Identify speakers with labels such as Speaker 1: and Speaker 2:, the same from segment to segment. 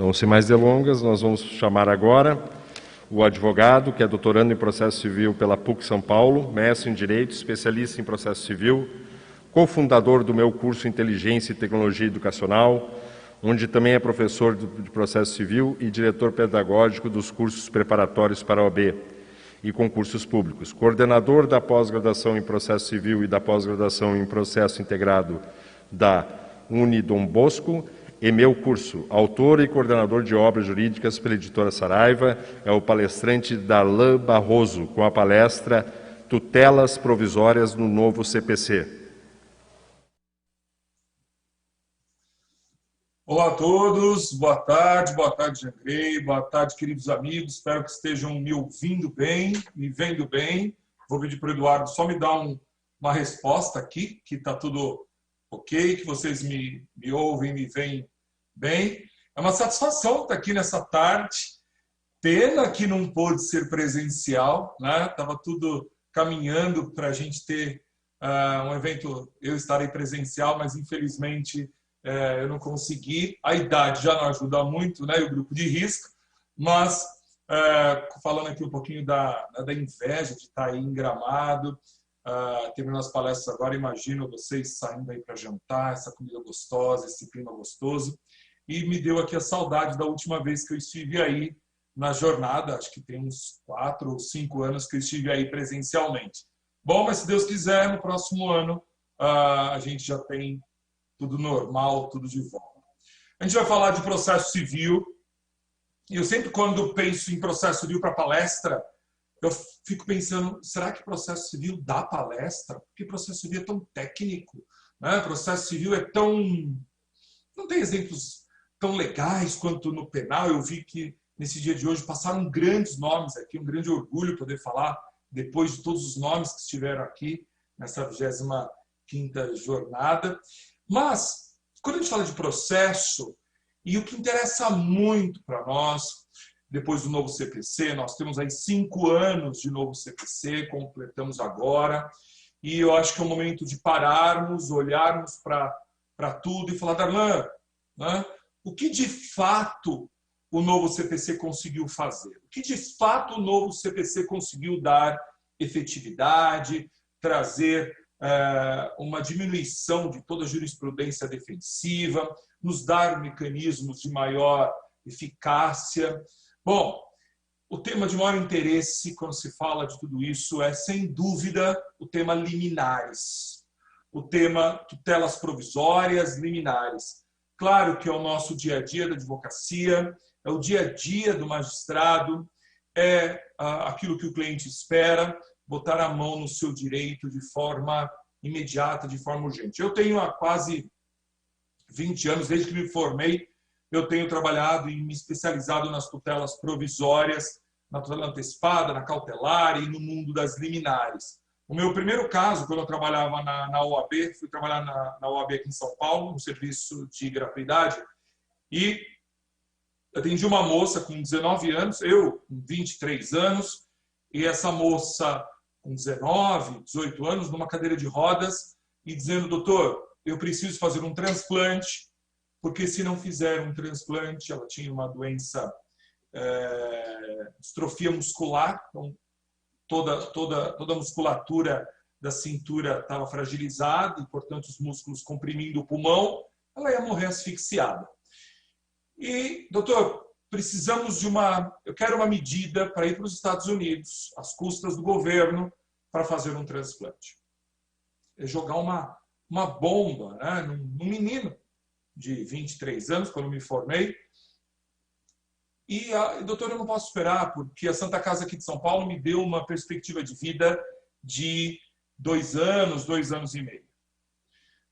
Speaker 1: Então, sem mais delongas, nós vamos chamar agora o advogado, que é doutorando em processo civil pela PUC São Paulo, mestre em Direito, especialista em processo civil, cofundador do meu curso Inteligência e Tecnologia Educacional, onde também é professor de processo civil e diretor pedagógico dos cursos preparatórios para a OAB e concursos públicos, coordenador da pós-graduação em processo civil e da pós-graduação em processo integrado da Dom Bosco, e meu curso, autor e coordenador de obras jurídicas pela editora Saraiva, é o palestrante Darlan Barroso, com a palestra Tutelas Provisórias no Novo CPC.
Speaker 2: Olá a todos, boa tarde, Andrei, boa tarde, queridos amigos, espero que estejam me ouvindo bem, me vendo bem. Vou pedir para o Eduardo só me dar uma resposta aqui, que está tudo ok, que vocês me ouvem, me veem bem. É uma satisfação estar aqui nessa tarde, pena que não pôde ser presencial, né? Estava tudo caminhando para a gente ter um evento, eu estarei presencial, mas infelizmente eu não consegui. A idade já não ajuda muito, né? E o grupo de risco, mas falando aqui um pouquinho da inveja de estar aí em Gramado, terminando as palestras agora, imagino vocês saindo aí para jantar, essa comida gostosa, esse clima gostoso, e me deu aqui a saudade da última vez que eu estive aí na jornada, acho que tem uns 4 ou 5 anos que eu estive aí presencialmente. Bom, mas se Deus quiser, no próximo ano a gente já tem tudo normal, tudo de volta. A gente vai falar de processo civil, e eu sempre, quando penso em processo civil para palestra, eu fico pensando, será que processo civil dá palestra? Porque processo civil é tão técnico, né? Processo civil é tão... não tem exemplos tão legais quanto no penal. Eu vi que nesse dia de hoje passaram grandes nomes aqui, um grande orgulho poder falar depois de todos os nomes que estiveram aqui nessa 25ª jornada. Mas, quando a gente fala de processo, e o que interessa muito para nós, depois do novo CPC, nós temos aí 5 anos de novo CPC, completamos agora, e eu acho que é o momento de pararmos, olharmos para tudo e falar, Darlan, né? O que de fato o novo CPC conseguiu fazer? O que de fato o novo CPC conseguiu dar efetividade, trazer uma diminuição de toda a jurisprudência defensiva, nos dar mecanismos de maior eficácia? Bom, o tema de maior interesse quando se fala de tudo isso é, sem dúvida, o tema liminares. O tema tutelas provisórias, liminares. Claro que é o nosso dia a dia da advocacia, é o dia a dia do magistrado, é aquilo que o cliente espera, botar a mão no seu direito de forma imediata, de forma urgente. Eu tenho há quase 20 anos, desde que me formei, eu tenho trabalhado e me especializado nas tutelas provisórias, na tutela antecipada, na cautelar e no mundo das liminares. O meu primeiro caso, quando eu trabalhava na OAB, fui trabalhar na OAB aqui em São Paulo, no serviço de gratuidade, e atendi uma moça com 19 anos, eu com 23 anos, e essa moça com 19, 18 anos, numa cadeira de rodas, e dizendo, doutor, eu preciso fazer um transplante, porque se não fizer um transplante, ela tinha uma doença, distrofia muscular, então toda a musculatura da cintura estava fragilizada, e, portanto, os músculos comprimindo o pulmão, ela ia morrer asfixiada. E, doutor, precisamos de eu quero uma medida para ir para os Estados Unidos, às custas do governo, para fazer um transplante. É jogar uma bomba, né, num menino de 23 anos, quando me formei. E, doutor, eu não posso esperar, porque a Santa Casa aqui de São Paulo me deu uma perspectiva de vida de 2 anos, 2 anos e meio.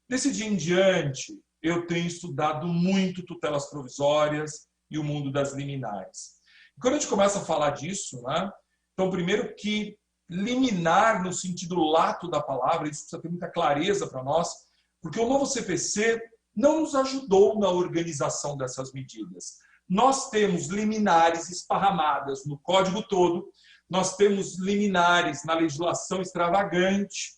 Speaker 2: Desse dia em diante, eu tenho estudado muito tutelas provisórias e o mundo das liminares. E quando a gente começa a falar disso, né, então, primeiro que liminar no sentido lato da palavra, isso precisa ter muita clareza para nós, porque o novo CPC não nos ajudou na organização dessas medidas. Nós temos liminares esparramadas no código todo, nós temos liminares na legislação extravagante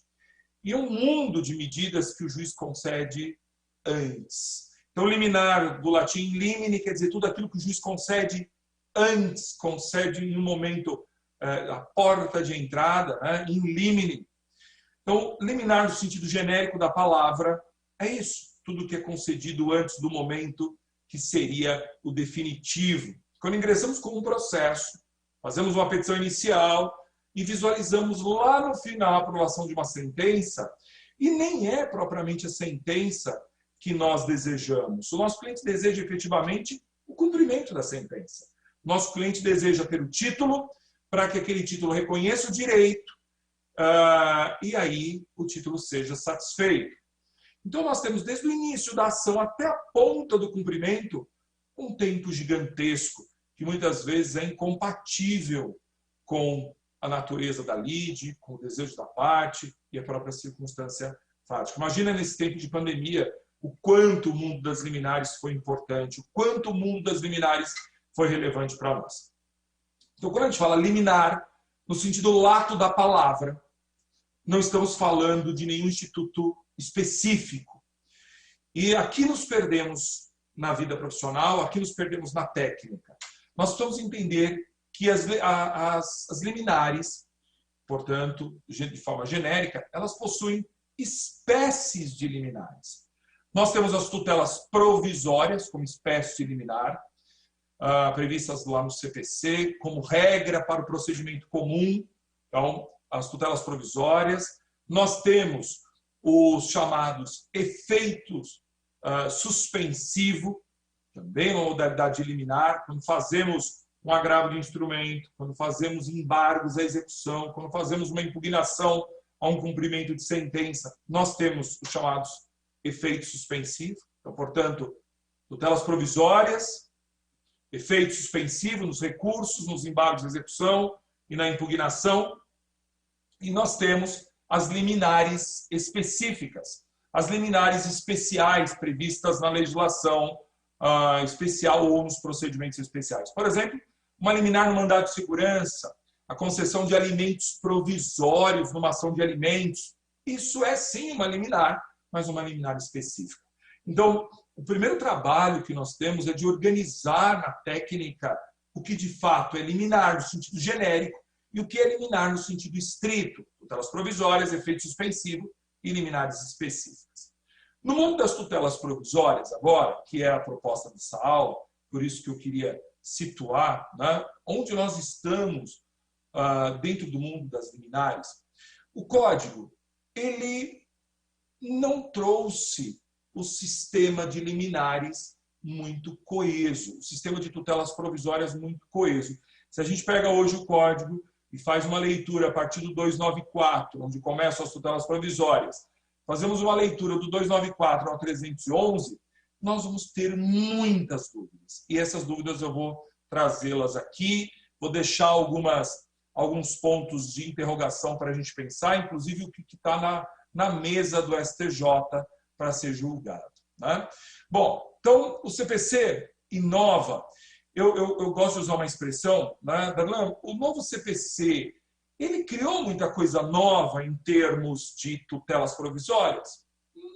Speaker 2: e um mundo de medidas que o juiz concede antes. Então, liminar, do latim limine, quer dizer tudo aquilo que o juiz concede antes, concede em um momento, a porta de entrada, né, in limine. Então, liminar no sentido genérico da palavra é isso, tudo que é concedido antes do momento que seria o definitivo. Quando ingressamos com um processo, fazemos uma petição inicial e visualizamos lá no final a aprovação de uma sentença, e nem é propriamente a sentença que nós desejamos. O nosso cliente deseja efetivamente o cumprimento da sentença. O nosso cliente deseja ter o título para que aquele título reconheça o direito e aí o título seja satisfeito. Então nós temos desde o início da ação até a ponta do cumprimento um tempo gigantesco que muitas vezes é incompatível com a natureza da lide, com o desejo da parte e a própria circunstância fática. Imagina nesse tempo de pandemia o quanto o mundo das liminares foi importante, o quanto o mundo das liminares foi relevante para nós. Então, quando a gente fala liminar, no sentido lato da palavra, não estamos falando de nenhum instituto específico. E aqui nos perdemos na vida profissional, aqui nos perdemos na técnica. Nós precisamos entender que as liminares, portanto, de forma genérica, elas possuem espécies de liminares. Nós temos as tutelas provisórias, como espécie de liminar, previstas lá no CPC, como regra para o procedimento comum, então, as tutelas provisórias. Nós temos os chamados efeitos suspensivo, também uma modalidade de liminar, quando fazemos um agravo de instrumento, quando fazemos embargos à execução, quando fazemos uma impugnação a um cumprimento de sentença, nós temos os chamados efeitos suspensivos. Então, portanto, tutelas provisórias, efeito suspensivo nos recursos, nos embargos de execução e na impugnação. E nós temos as liminares específicas, as liminares especiais previstas na legislação especial ou nos procedimentos especiais. Por exemplo, uma liminar no mandado de segurança, a concessão de alimentos provisórios numa ação de alimentos. Isso é sim uma liminar, mas uma liminar específica. Então, o primeiro trabalho que nós temos é de organizar na técnica o que de fato é liminar no sentido genérico e o que é liminar no sentido estrito, tutelas provisórias, efeito suspensivo e liminares específicas. No mundo das tutelas provisórias, agora, que é a proposta dessa aula, por isso que eu queria situar, né, onde nós estamos dentro do mundo das liminares, o código ele não trouxe o sistema de liminares muito coeso, o sistema de tutelas provisórias muito coeso. Se a gente pega hoje o código e faz uma leitura a partir do 294, onde começam as tutelas provisórias, fazemos uma leitura do 294 ao 311, nós vamos ter muitas dúvidas. E essas dúvidas eu vou trazê-las aqui, vou deixar alguns pontos de interrogação para a gente pensar, inclusive o que está na mesa do STJ para ser julgado, né? Bom, então o CPC inova. Eu gosto de usar uma expressão, né, Darlan? O novo CPC, ele criou muita coisa nova em termos de tutelas provisórias?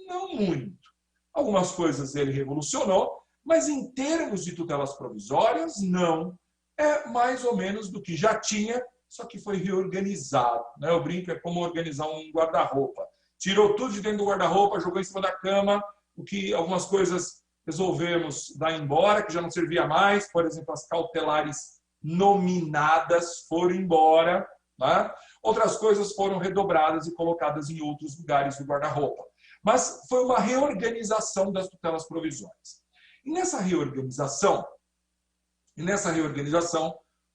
Speaker 2: Não muito. Algumas coisas ele revolucionou, mas em termos de tutelas provisórias, não. É mais ou menos do que já tinha, só que foi reorganizado, né? Eu brinco, é como organizar um guarda-roupa. Tirou tudo de dentro do guarda-roupa, jogou em cima da cama, o que algumas coisas resolvemos dar embora, que já não servia mais, por exemplo, as cautelares nominadas foram embora, né? Outras coisas foram redobradas e colocadas em outros lugares do guarda-roupa. Mas foi uma reorganização das tutelas provisórias. E nessa reorganização,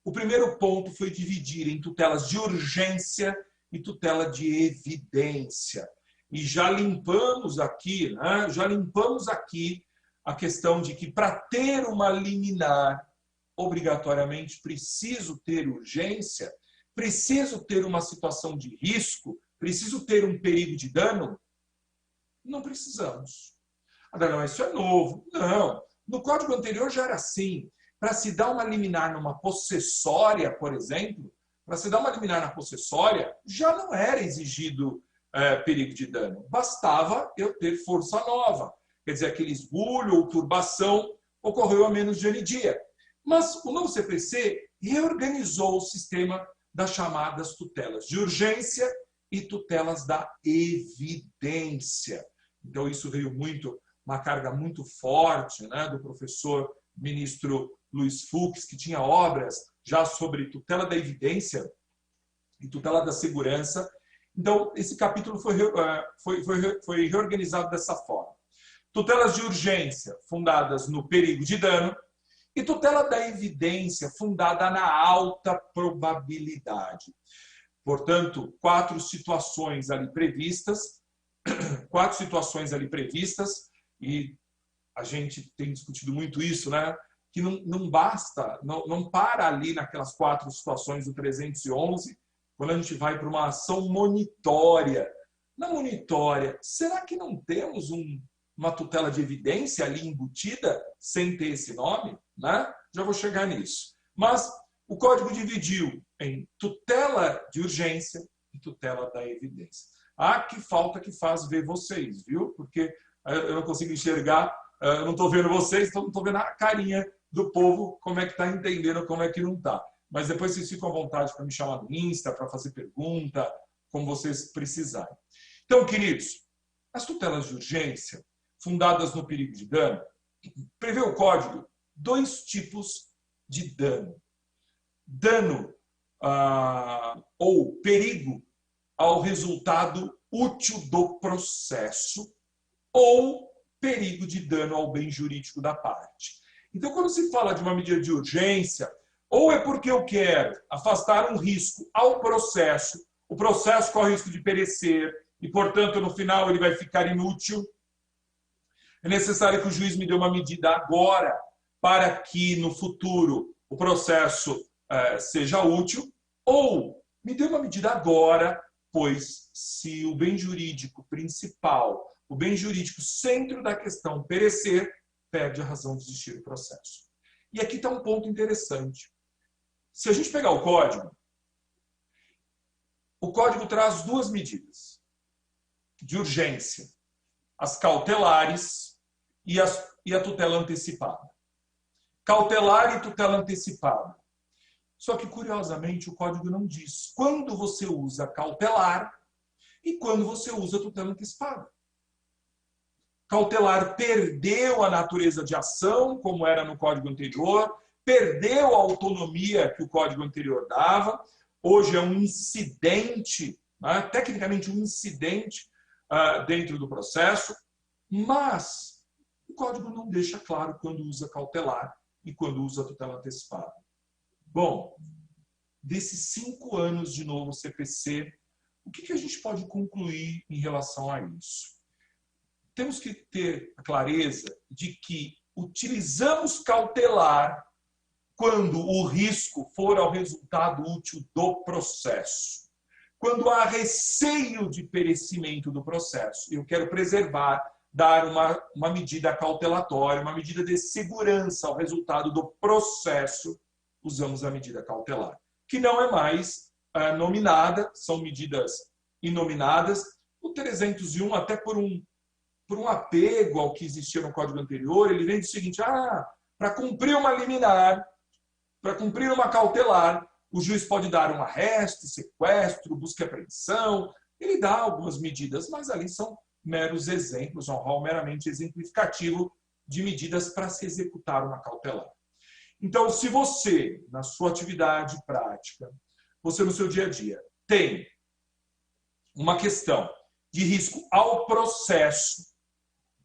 Speaker 2: o primeiro ponto foi dividir em tutelas de urgência e tutela de evidência. E já limpamos aqui, né? A questão de que para ter uma liminar, obrigatoriamente preciso ter urgência, preciso ter uma situação de risco, preciso ter um perigo de dano? Não precisamos. Não, isso é novo. Não. No código anterior já era assim. Para se dar uma liminar numa possessória, por exemplo, para se dar uma liminar na possessória, já não era exigido perigo de dano. Bastava eu ter força nova. quer dizer, aquele esbulho ou turbação, ocorreu há menos de ano e dia. Mas o novo CPC reorganizou o sistema das chamadas tutelas de urgência e tutelas da evidência. Então, isso veio uma carga muito forte, né, do professor ministro Luiz Fux, que tinha obras já sobre tutela da evidência e tutela da segurança. Então, esse capítulo foi reorganizado dessa forma. Tutelas de urgência, fundadas no perigo de dano, e tutela da evidência, fundada na alta probabilidade. Portanto, quatro situações ali previstas, e a gente tem discutido muito isso, né? Que não basta, não para ali naquelas quatro situações do 311, quando a gente vai para uma ação monitória. Na monitória, será que não temos uma tutela de evidência ali embutida, sem ter esse nome? Né? Já vou chegar nisso. Mas o código dividiu em tutela de urgência e tutela da evidência. Ah, que falta que faz ver vocês, viu? Porque eu não consigo enxergar, eu não estou vendo vocês, então não estou vendo a carinha do povo, como é que está entendendo, como é que não está. Mas depois vocês ficam à vontade para me chamar no Insta, para fazer pergunta, como vocês precisarem. Então, queridos, as tutelas de urgência, fundadas no perigo de dano, prevê o código dois tipos de dano. Dano ou perigo ao resultado útil do processo ou perigo de dano ao bem jurídico da parte. Então, quando se fala de uma medida de urgência, ou é porque eu quero afastar um risco ao processo, o processo corre o risco de perecer e, portanto, no final ele vai ficar inútil. É necessário que o juiz me dê uma medida agora para que no futuro o processo seja útil, ou me dê uma medida agora, pois se o bem jurídico principal, o bem jurídico centro da questão perecer, perde a razão de existir o processo. E aqui está um ponto interessante. Se a gente pegar o código traz duas medidas de urgência, as cautelares e a tutela antecipada. Cautelar e tutela antecipada. Só que, curiosamente, o código não diz quando você usa cautelar e quando você usa tutela antecipada. Cautelar perdeu a natureza de ação, como era no código anterior, perdeu a autonomia que o código anterior dava, hoje é um incidente, né? Tecnicamente um incidente dentro do processo, mas o código não deixa claro quando usa cautelar e quando usa tutela antecipada. Bom, desses 5 anos de novo CPC, o que a gente pode concluir em relação a isso? Temos que ter a clareza de que utilizamos cautelar quando o risco for ao resultado útil do processo. Quando há receio de perecimento do processo, eu quero preservar, dar uma medida cautelatória, uma medida de segurança ao resultado do processo, usamos a medida cautelar, que não é mais nominada, são medidas inominadas. O 301, até por um apego ao que existia no código anterior, ele vem do seguinte, para cumprir uma liminar, para cumprir uma cautelar, o juiz pode dar um arresto, sequestro, busca e apreensão, ele dá algumas medidas, mas ali são meros exemplos, um rol meramente exemplificativo de medidas para se executar uma cautelar. Então, se você, na sua atividade prática, você no seu dia a dia, tem uma questão de risco ao processo,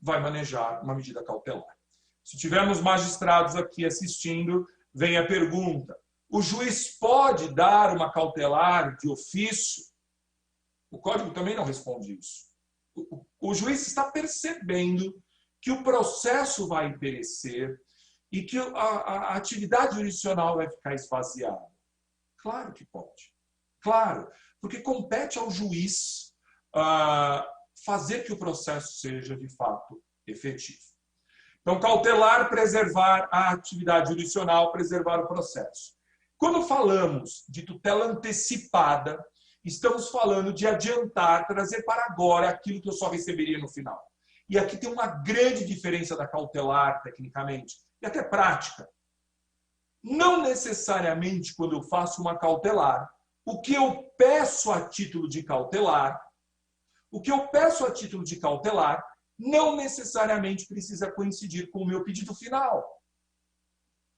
Speaker 2: vai manejar uma medida cautelar. Se tivermos magistrados aqui assistindo, vem a pergunta, o juiz pode dar uma cautelar de ofício? O código também não responde isso. O juiz está percebendo que o processo vai perecer e que a atividade jurisdicional vai ficar esvaziada. Claro que pode. Claro, porque compete ao juiz fazer que o processo seja, de fato, efetivo. Então, cautelar, preservar a atividade jurisdicional, preservar o processo. Quando falamos de tutela antecipada, estamos falando de adiantar, trazer para agora aquilo que eu só receberia no final. E aqui tem uma grande diferença da cautelar, tecnicamente, e até prática. Não necessariamente, quando eu faço uma cautelar, o que eu peço a título de cautelar, não necessariamente precisa coincidir com o meu pedido final.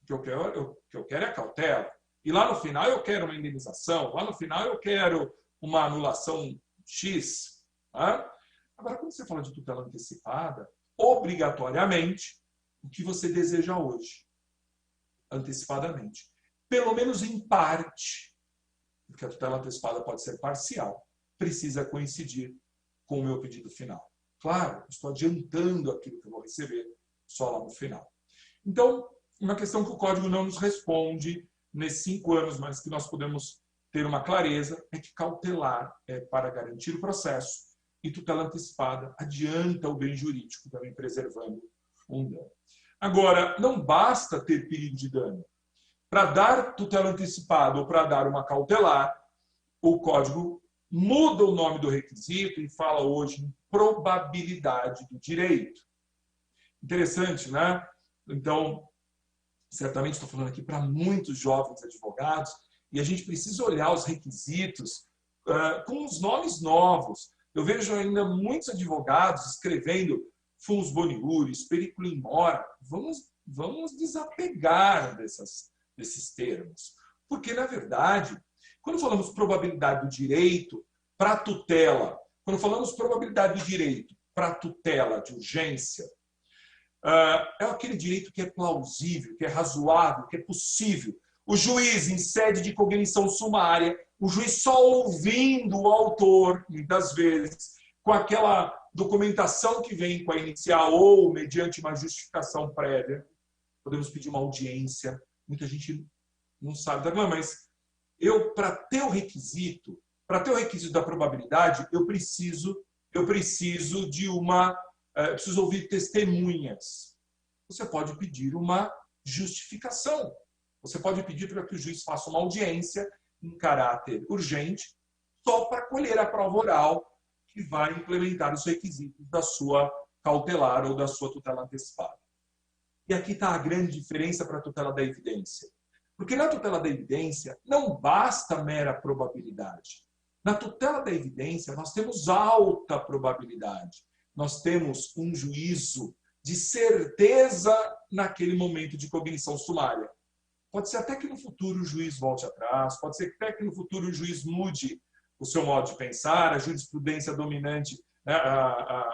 Speaker 2: O que eu quero é a cautela. E lá no final eu quero uma indenização, lá no final eu quero uma anulação X. Tá? Agora, quando você fala de tutela antecipada, obrigatoriamente, o que você deseja hoje? Antecipadamente. Pelo menos em parte, porque a tutela antecipada pode ser parcial, precisa coincidir com o meu pedido final. Claro, estou adiantando aquilo que eu vou receber só lá no final. Então, uma questão que o código não nos responde nesses 5 anos, mas que nós podemos ter uma clareza, é que cautelar é para garantir o processo e tutela antecipada adianta o bem jurídico, também preservando um dano. Agora, não basta ter perigo de dano. Para dar tutela antecipada ou para dar uma cautelar, o código muda o nome do requisito e fala hoje em probabilidade do direito. Interessante, né? Então, certamente estou falando aqui para muitos jovens advogados e a gente precisa olhar os requisitos com os nomes novos. Eu vejo ainda muitos advogados escrevendo funs boniuris, periculo in mora. Vamos desapegar desses termos. Porque, na verdade, quando falamos probabilidade do direito para tutela, quando falamos probabilidade do direito para tutela de urgência, é aquele direito que é plausível, que é razoável, que é possível. O juiz, em sede de cognição sumária, o juiz só ouvindo o autor, muitas vezes, com aquela documentação que vem com a inicial ou mediante uma justificação prévia, podemos pedir uma audiência. Muita gente não sabe, mas para ter o requisito da probabilidade, eu preciso ouvir testemunhas. Você pode pedir uma justificação. Você pode pedir para que o juiz faça uma audiência em caráter urgente, só para colher a prova oral que vai implementar os requisitos da sua cautelar ou da sua tutela antecipada. E aqui está a grande diferença para a tutela da evidência. Porque na tutela da evidência não basta mera probabilidade. Na tutela da evidência nós temos alta probabilidade. Nós temos um juízo de certeza naquele momento de cognição sumária. Pode ser até que no futuro o juiz volte atrás, pode ser até que no futuro o juiz mude o seu modo de pensar, a jurisprudência dominante, né,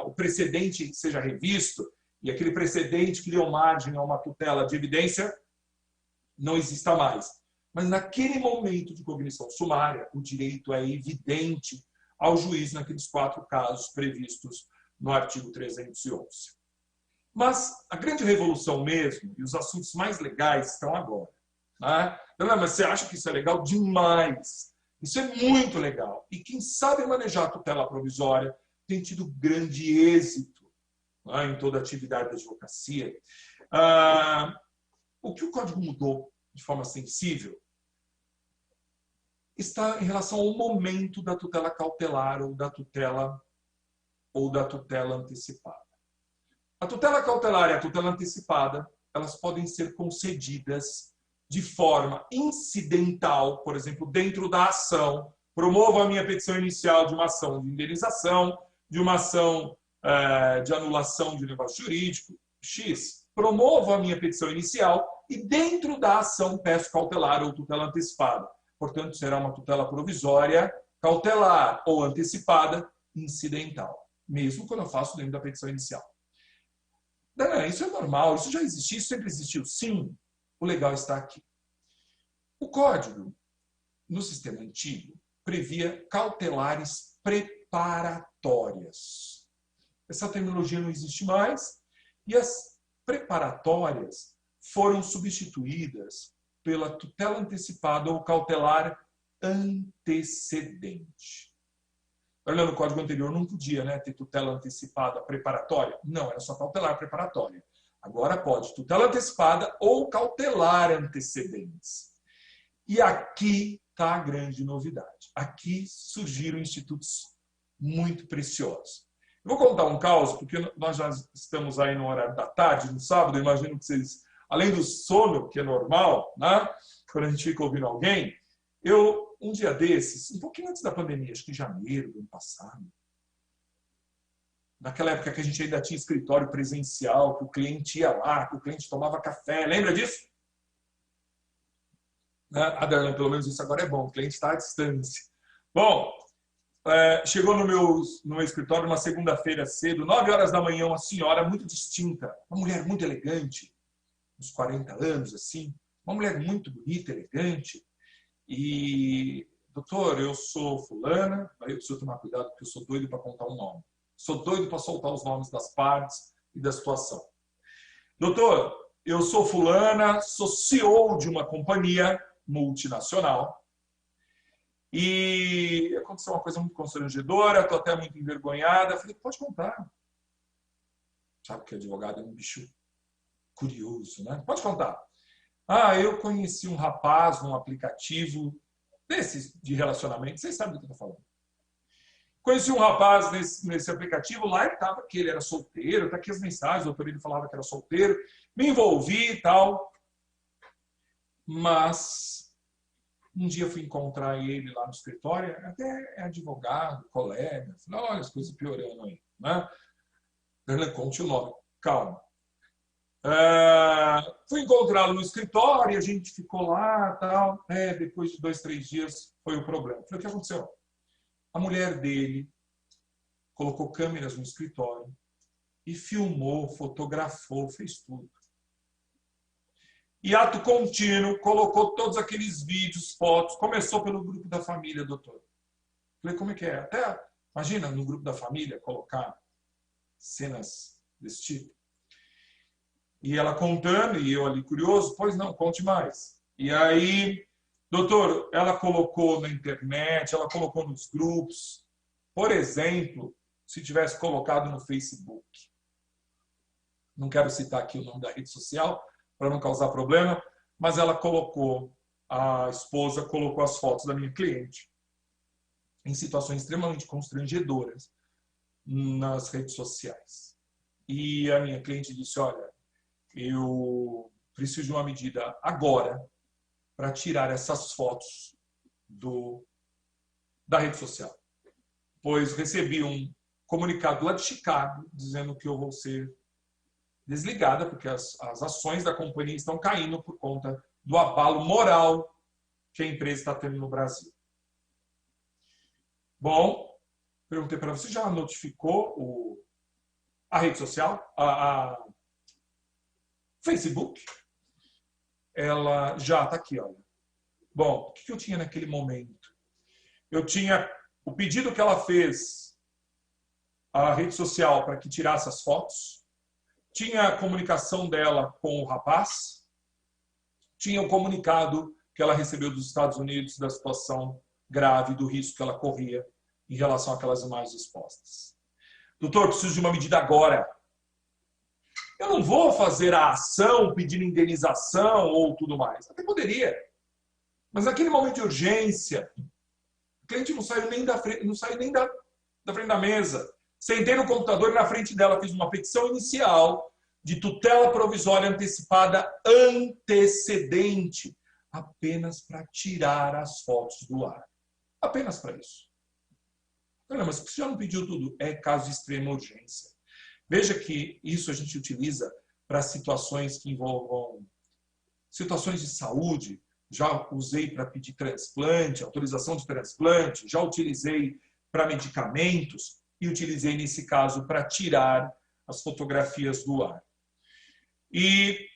Speaker 2: o precedente seja revisto, e aquele precedente que deu margem a uma tutela de evidência não exista mais. Mas naquele momento de cognição sumária, o direito é evidente ao juiz naqueles 4 casos previstos no artigo 311. Mas a grande revolução mesmo, e os assuntos mais legais estão agora. Né? Não, mas você acha que isso é legal? Demais! Isso é muito legal. E quem sabe manejar a tutela provisória tem tido grande êxito, né, em toda a atividade da advocacia. O que o código mudou de forma sensível está em relação ao momento da tutela cautelar ou da tutela antecipada. A tutela cautelar e a tutela antecipada, elas podem ser concedidas de forma incidental, por exemplo, dentro da ação. Promovo a minha petição inicial de uma ação de indenização, de uma ação de anulação de negócio jurídico, X. Promovo a minha petição inicial e dentro da ação peço cautelar ou tutela antecipada. Portanto, será uma tutela provisória, cautelar ou antecipada, incidental. Mesmo quando eu faço dentro da petição inicial. Não, isso é normal, isso já existiu, isso sempre existiu. Sim, o legal está aqui. O código, no sistema antigo, previa cautelares preparatórias. Essa terminologia não existe mais e as preparatórias foram substituídas pela tutela antecipada ou cautelar antecedente. Olha, no código anterior não podia, né, ter tutela antecipada preparatória. Não, era só cautelar preparatória. Agora pode tutela antecipada ou cautelar antecedentes. E aqui está a grande novidade. Aqui surgiram institutos muito preciosos. Eu vou contar um caos, porque nós já estamos aí no horário da tarde, no sábado, eu imagino que vocês, além do sono, que é normal, né? Quando a gente fica ouvindo alguém, um dia desses, um pouquinho antes da pandemia, acho que em janeiro do ano passado, naquela época que a gente ainda tinha escritório presencial, que o cliente ia lá, que o cliente tomava café, lembra disso? A Darlan, pelo menos isso agora é bom, o cliente está à distância. Bom, chegou no meu escritório uma segunda-feira cedo, 9 horas da manhã, uma senhora muito distinta, uma mulher muito elegante, uns 40 anos, assim, uma mulher muito bonita, elegante, e, doutor, eu sou fulana, aí eu preciso tomar cuidado porque eu sou doido para contar um nome. Sou doido para soltar os nomes das partes e da situação. Doutor, eu sou fulana, sou CEO de uma companhia multinacional e aconteceu uma coisa muito constrangedora, estou até muito envergonhada. Falei, pode contar. Sabe que advogado é um bicho curioso, né? Pode contar. Eu conheci um rapaz num aplicativo desses de relacionamento, vocês sabem do que eu estou falando. Conheci um rapaz nesse aplicativo, lá ele estava que ele era solteiro, está aqui as mensagens, o doutor ele falava que era solteiro, me envolvi e tal, mas um dia eu fui encontrar ele lá no escritório, até é advogado, colega, falei, olha as coisas piorando aí, né? Conte o nome, calma. Fui encontrá-lo no escritório, a gente ficou lá, tal, depois de 2, 3 dias foi o problema. Falei, o que aconteceu? A mulher dele colocou câmeras no escritório e filmou, fotografou, fez tudo. E ato contínuo, colocou todos aqueles vídeos, fotos. Começou pelo grupo da família, doutor. Falei, como é que é? Até, imagina, no grupo da família, colocar cenas desse tipo. E ela contando, e eu ali curioso, pois não, conte mais. E aí, doutor, ela colocou na internet, ela colocou nos grupos. Por exemplo, se tivesse colocado no Facebook. Não quero citar aqui o nome da rede social, para não causar problema, mas ela colocou, a esposa colocou as fotos da minha cliente em situações extremamente constrangedoras nas redes sociais. E a minha cliente disse, olha, eu preciso de uma medida agora para tirar essas fotos da rede social. Pois recebi um comunicado lá de Chicago dizendo que eu vou ser desligada, porque as ações da companhia estão caindo por conta do abalo moral que a empresa está tendo no Brasil. Bom, perguntei para você, já notificou a rede social, a Facebook? Ela já está aqui, olha. Bom, o que eu tinha naquele momento? Eu tinha o pedido que ela fez à rede social para que tirasse as fotos, tinha a comunicação dela com o rapaz, tinha o comunicado que ela recebeu dos Estados Unidos da situação grave, do risco que ela corria em relação àquelas imagens expostas. Doutor, preciso de uma medida agora. Eu não vou fazer a ação pedindo indenização ou tudo mais. Até poderia. Mas naquele momento de urgência, o cliente não saiu nem da frente, da frente da mesa. Sentei no computador e na frente dela fiz uma petição inicial de tutela provisória antecipada antecedente, apenas para tirar as fotos do ar. Apenas para isso. Não, mas você já não pediu tudo? É caso de extrema urgência. Veja que isso a gente utiliza para situações que envolvam situações de saúde. Já usei para pedir transplante, autorização de transplante, já utilizei para medicamentos e utilizei nesse caso para tirar as fotografias do ar. E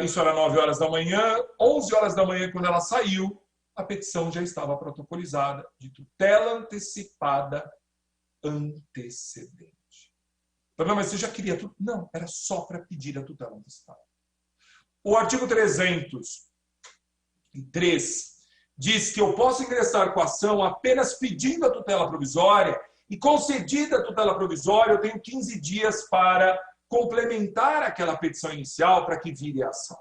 Speaker 2: isso era 9 horas da manhã, 11 horas da manhã, quando ela saiu, a petição já estava protocolizada de tutela antecipada antecedente. Não, mas você já queria tudo? Não, era só para pedir a tutela antecipada. O artigo 303 diz que eu posso ingressar com a ação apenas pedindo a tutela provisória e concedida a tutela provisória, eu tenho 15 dias para complementar aquela petição inicial para que vire a ação.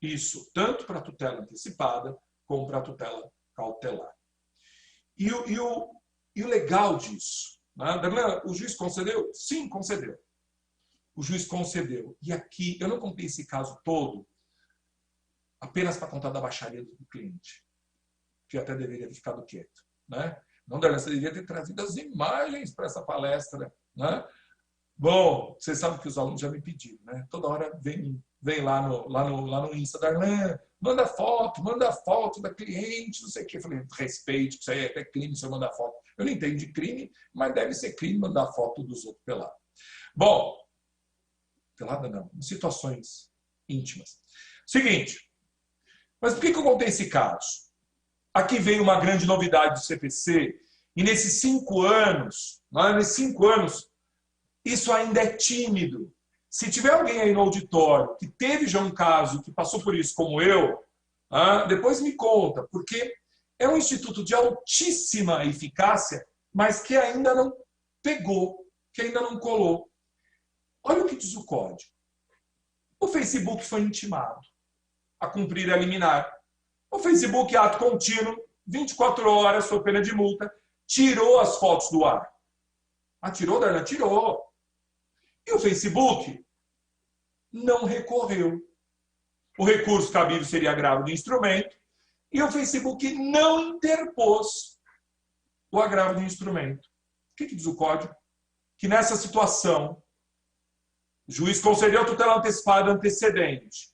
Speaker 2: Isso tanto para a tutela antecipada como para a tutela cautelar. E o legal disso, Darlan, o juiz concedeu? Sim, concedeu. O juiz concedeu. E aqui, eu não contei esse caso todo apenas para contar da baixaria do cliente, que até deveria ter ficado quieto. Não, Darlan, você deveria ter trazido as imagens para essa palestra. Bom, vocês sabem que os alunos já me pediram. Toda hora vem lá no Insta, Darlan, manda foto da cliente, não sei o que. Eu falei, respeite, isso aí é até crime se eu mandar foto. Eu não entendo de crime, mas deve ser crime mandar foto dos outros pelado. Bom, pelada não, em situações íntimas. Seguinte, mas por que eu contei esse caso? Aqui veio uma grande novidade do CPC, e nesses 5 anos, isso ainda é tímido. Se tiver alguém aí no auditório que teve já um caso, que passou por isso como eu, depois me conta, porque é um instituto de altíssima eficácia, mas que ainda não pegou, que ainda não colou. Olha o que diz o código. O Facebook foi intimado a cumprir a liminar. O Facebook, ato contínuo, 24 horas, sob pena de multa, tirou as fotos do ar. Tirou, Darlan? Tirou. E o Facebook não recorreu. O recurso cabível seria agravo do instrumento e o Facebook não interpôs o agravo do instrumento. O que diz o código? Que nessa situação, o juiz concedeu tutela antecipada antecedente.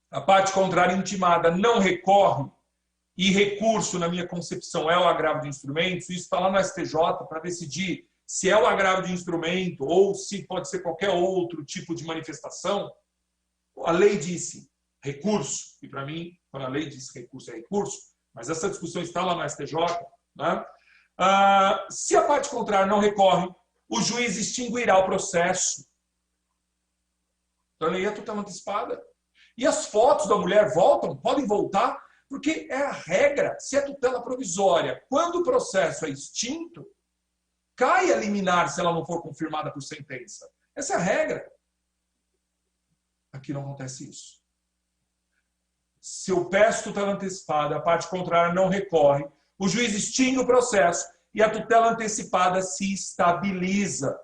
Speaker 2: A parte contrária intimada não recorre e recurso, na minha concepção, é o agravo de instrumento. Isso está lá no STJ para decidir se é o agravo de instrumento ou se pode ser qualquer outro tipo de manifestação. A lei disse recurso, e para mim, quando a lei diz recurso, é recurso, mas essa discussão está lá no STJ. Se a parte contrária não recorre, o juiz extinguirá o processo. Então, a lei é tutela antecipada. E as fotos da mulher podem voltar, porque é a regra. Se é tutela provisória, quando o processo é extinto, cai a liminar se ela não for confirmada por sentença. Essa é a regra. Aqui não acontece isso. Se eu peço tutela antecipada, a parte contrária não recorre, o juiz extingue o processo e a tutela antecipada se estabiliza.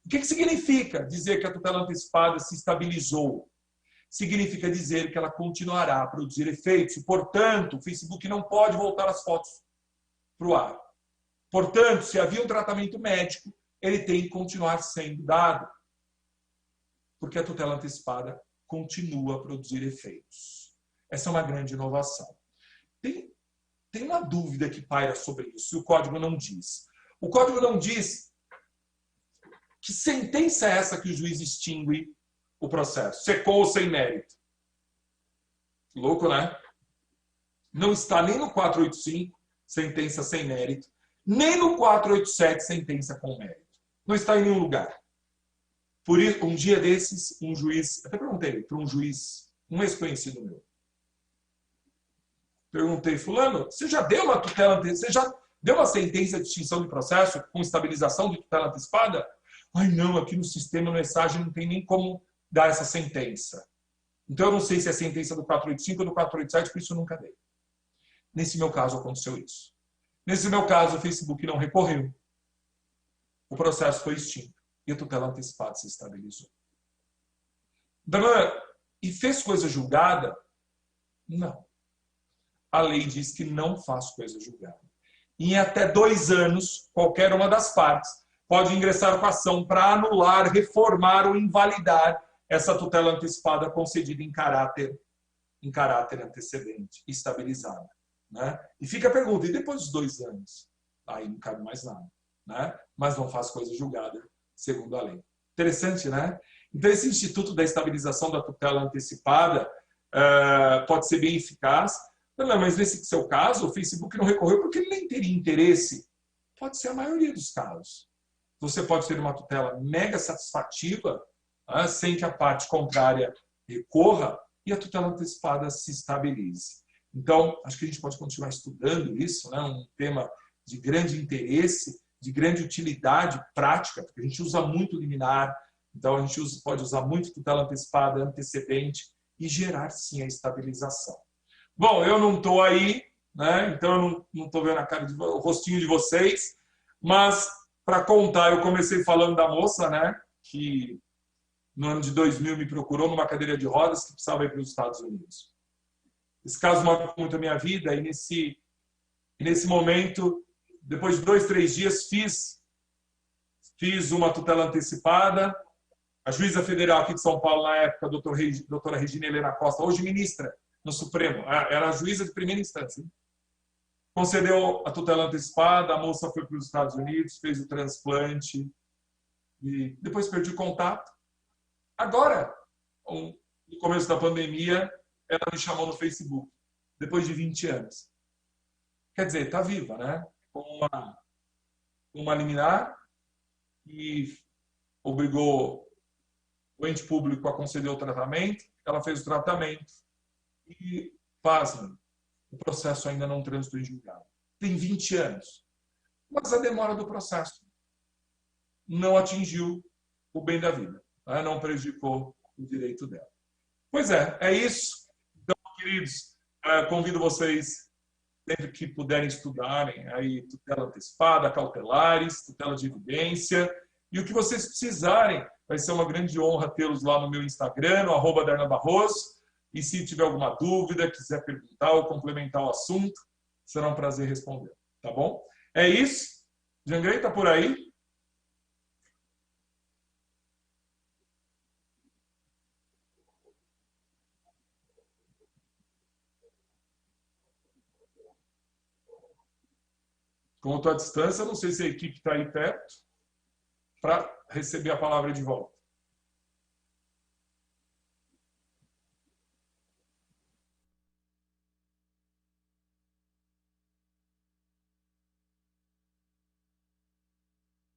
Speaker 2: O que significa dizer que a tutela antecipada se estabilizou? Significa dizer que ela continuará a produzir efeitos e, portanto, o Facebook não pode voltar as fotos para o ar. Portanto, se havia um tratamento médico, ele tem que continuar sendo dado, porque a tutela antecipada continua a produzir efeitos. Essa é uma grande inovação. Tem uma dúvida que paira sobre isso, e o código não diz. O código não diz que sentença é essa que o juiz extingue o processo, secou ou sem mérito. Louco, né? Não está nem no 485, sentença sem mérito, nem no 487, sentença com mérito. Não está em nenhum lugar. Por isso, um dia desses, um juiz... Até perguntei para um juiz, um ex-conhecido meu. Perguntei, fulano, você já deu uma tutela antecipada? Você já deu uma sentença de extinção de processo com estabilização de tutela antecipada? Ai, não, aqui no sistema, no ESAG, não tem nem como dar essa sentença. Então, eu não sei se é a sentença do 485 ou do 487, por isso eu nunca dei. Nesse meu caso, aconteceu isso. Nesse meu caso, o Facebook não recorreu. O processo foi extinto. E a tutela antecipada se estabilizou. E fez coisa julgada? Não. A lei diz que não faz coisa julgada. E em até 2 anos, qualquer uma das partes pode ingressar com ação para anular, reformar ou invalidar essa tutela antecipada concedida em caráter antecedente, estabilizada. E fica a pergunta, e depois dos 2 anos? Aí não cabe mais nada. Mas não faz coisa julgada, segundo a lei. Interessante, né? Então, esse instituto da estabilização da tutela antecipada pode ser bem eficaz. Não, mas nesse seu caso, o Facebook não recorreu porque ele nem teria interesse. Pode ser a maioria dos casos. Você pode ter uma tutela mega satisfativa, sem que a parte contrária recorra, e a tutela antecipada se estabilize. Então, acho que a gente pode continuar estudando isso, um tema de grande interesse, de grande utilidade prática, porque a gente usa muito liminar, então a gente pode usar muito tutela antecipada, antecedente, e gerar, sim, a estabilização. Bom, eu não estou aí, né? Então eu não estou vendo o rostinho de vocês, mas para contar, eu comecei falando da moça, né? Que no ano de 2000 me procurou numa cadeira de rodas que precisava ir para os Estados Unidos. Esse caso marcou muito a minha vida e nesse momento, depois de 2, 3 dias, fiz uma tutela antecipada. A juíza federal aqui de São Paulo, na época, a doutora Regina Helena Costa, hoje ministra no Supremo, era a juíza de primeira instância, concedeu a tutela antecipada, a moça foi para os Estados Unidos, fez o transplante, e depois perdi o contato. Agora, no começo da pandemia, ela me chamou no Facebook, depois de 20 anos. Quer dizer, está viva, né? Com uma liminar e obrigou o ente público a conceder o tratamento, ela fez o tratamento e, pasmem, o processo ainda não transitou em julgado. Tem 20 anos. Mas a demora do processo não atingiu o bem da vida, né? Não prejudicou o direito dela. Pois é isso. Então, queridos, convido vocês, sempre que puderem estudarem, aí tutela antecipada, cautelares, tutela de evidência, e o que vocês precisarem. Vai ser uma grande honra tê-los lá no meu Instagram, no @darnabarroso. E se tiver alguma dúvida, quiser perguntar ou complementar o assunto, será um prazer responder. Tá bom? É isso. Jangrei, tá por aí? Como estou à distância, não sei se a equipe está aí perto para receber a palavra de volta.